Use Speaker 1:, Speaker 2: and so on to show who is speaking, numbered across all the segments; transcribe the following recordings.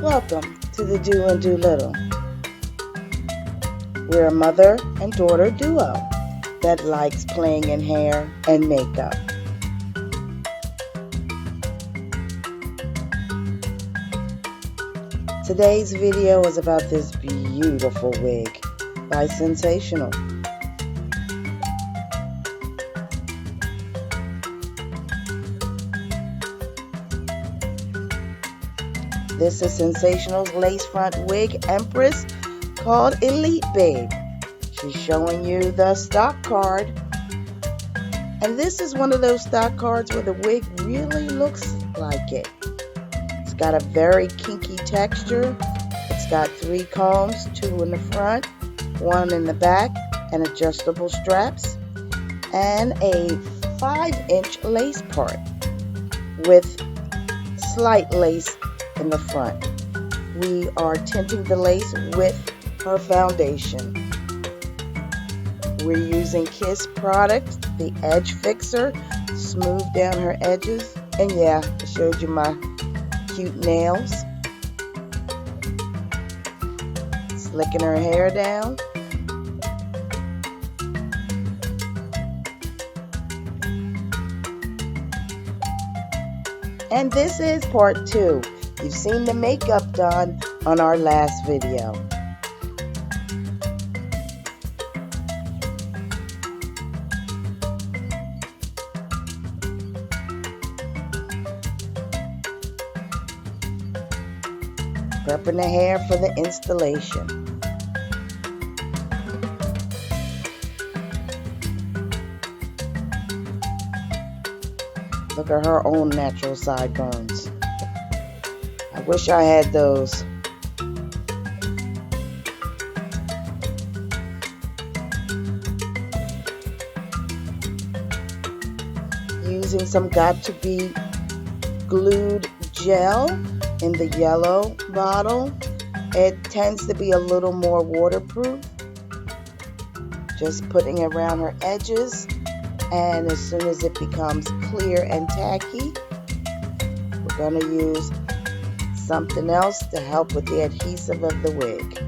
Speaker 1: Welcome to the Do and Do Little. We're a mother and daughter duo that likes playing in hair and makeup. Today's video is about this beautiful wig by Sensational. This is Sensational's lace front wig Empress called Elite Babe. She's showing you the stock card. And this is one of those stock cards where the wig really looks like it. It's got a very kinky texture. It's got 3 combs, 2 in the front, 1 in the back, and adjustable straps, and a 5-inch lace part with slight lace in the front. We are tinting the lace with her foundation. We're using Kiss product, the Edge Fixer, to smooth down her edges. And yeah, I showed you my cute nails. Slicking her hair down. And this is part 2. You've seen the makeup done on our last video. Prepping the hair for the installation. Look at her own natural sideburns. I wish I had those. Using some Got2b glued gel in the yellow bottle. It tends to be a little more waterproof. Just putting it around her edges, and as soon as it becomes clear and tacky, we're going to use something else to help with the adhesive of the wig.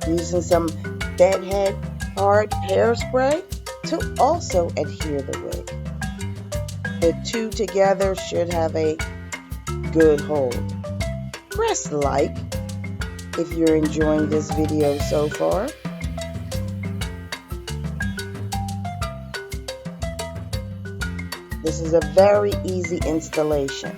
Speaker 1: Using some bedhead hard hairspray to also adhere the wig. The 2 together should have a good hold. Press like if you're enjoying this video so far. This is a very easy installation.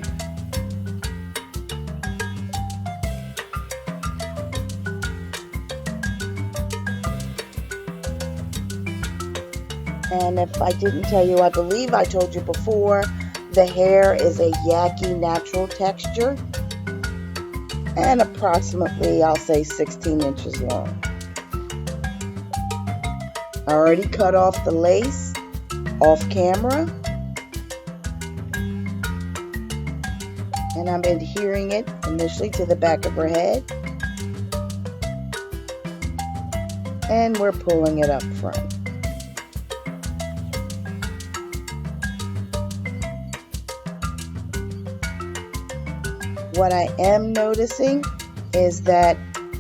Speaker 1: And if I didn't tell you, I believe I told you before, the hair is a Yaki natural texture and approximately, I'll say, 16 inches long. I already cut off the lace off camera, and I'm adhering it initially to the back of her head, and we're pulling it up front. What I am noticing is that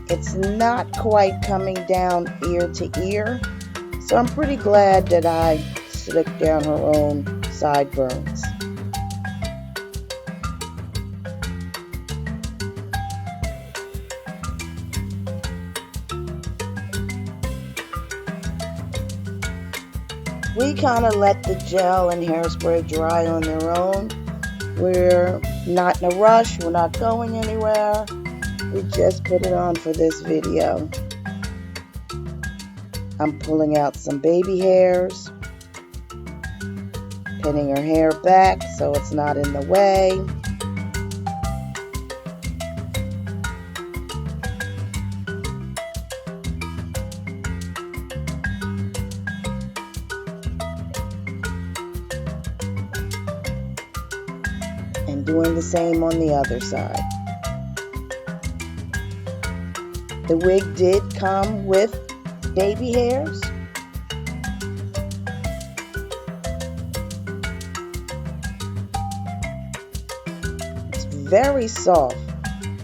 Speaker 1: it's not quite coming down ear to ear, so I'm pretty glad that I slicked down her own sideburns. We kind of let the gel and hairspray dry on their own. We're not in a rush, we're not going anywhere. We just put it on for this video. I'm pulling out some baby hairs, pinning her hair back so it's not in the way. and doing the same on the other side. The wig did come with baby hairs. It's very soft.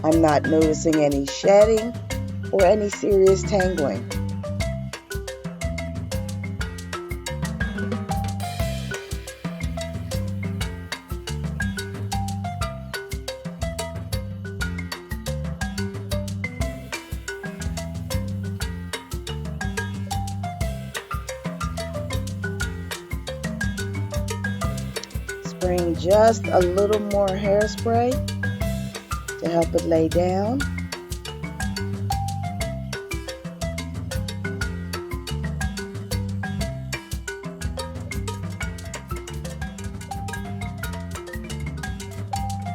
Speaker 1: I'm not noticing any shedding or any serious tangling. Spraying just a little more hairspray to help it lay down.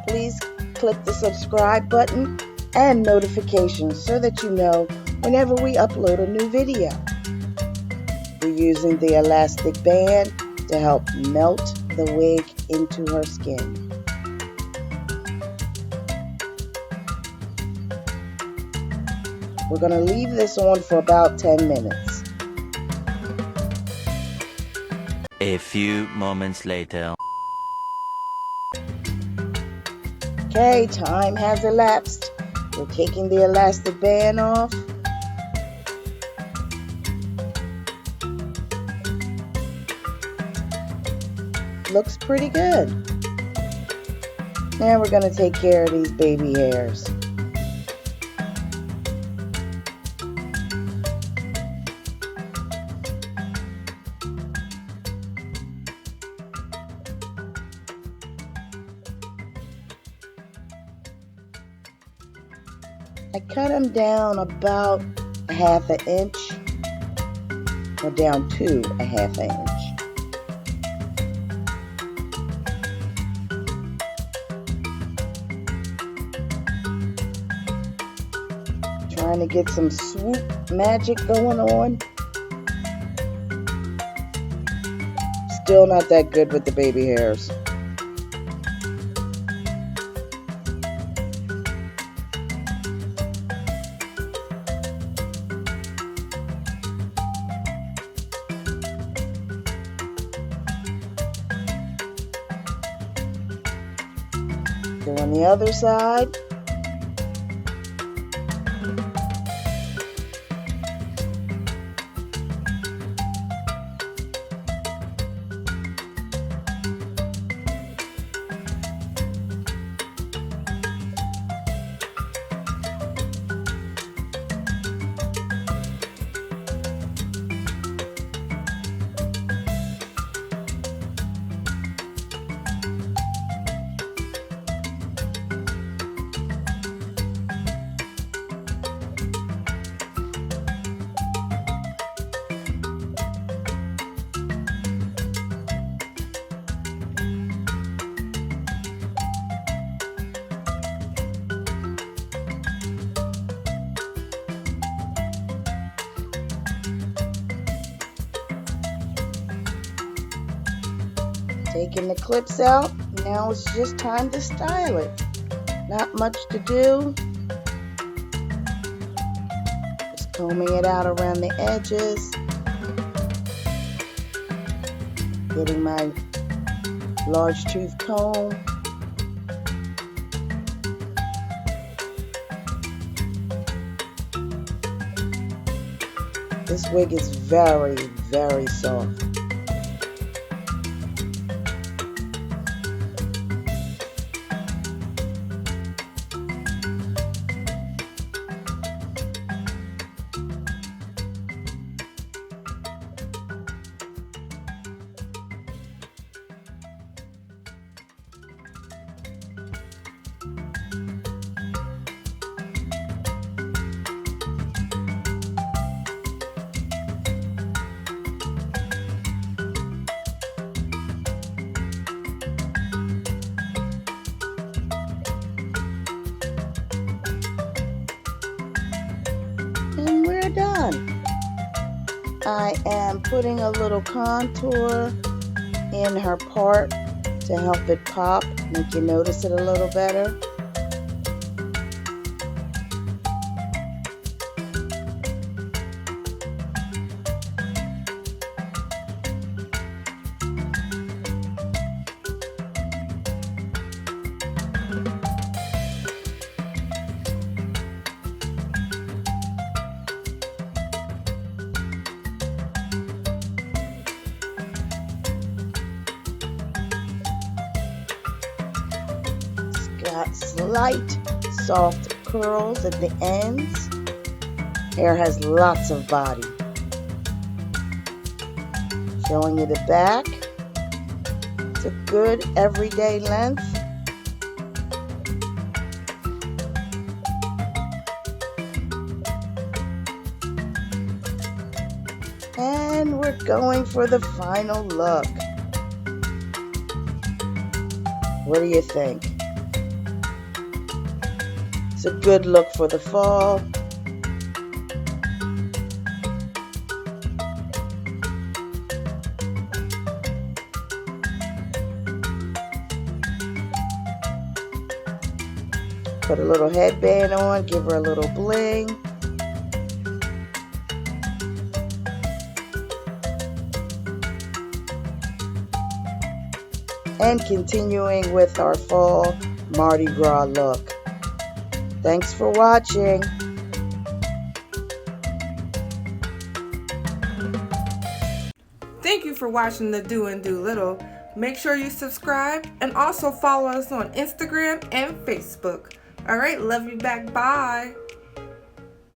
Speaker 1: Please click the subscribe button and notifications so that you know whenever we upload a new video. We're using the elastic band to help melt the wig into her skin. We're going to leave this on for about 10 minutes.
Speaker 2: A few moments later.
Speaker 1: Okay, time has elapsed. We're taking the elastic band off. Looks pretty good. Now we're going to take care of these baby hairs. I cut them down about a half an inch, or down to a half an inch. Trying to get some swoop magic going on. Still not that good with the baby hairs. Go on the other side. Taking the clips out, now it's just time to style it. Not much to do. Just combing it out around the edges. Getting my large tooth comb. This wig is very, very soft. And we're done. I am putting a little contour in her part to help it pop. Make you notice it a little better. Got slight soft curls at the ends. Hair has lots of body. Showing you the back. It's a good everyday length. And we're going for the final look. What do you think? It's a good look for the fall. Put a little headband on, give her a little bling. And continuing with our fall Mardi Gras look. Thanks for watching.
Speaker 3: Thank you for watching the Do and Do Little. Make sure you subscribe and also follow us on Instagram and Facebook. Alright, love you back. Bye.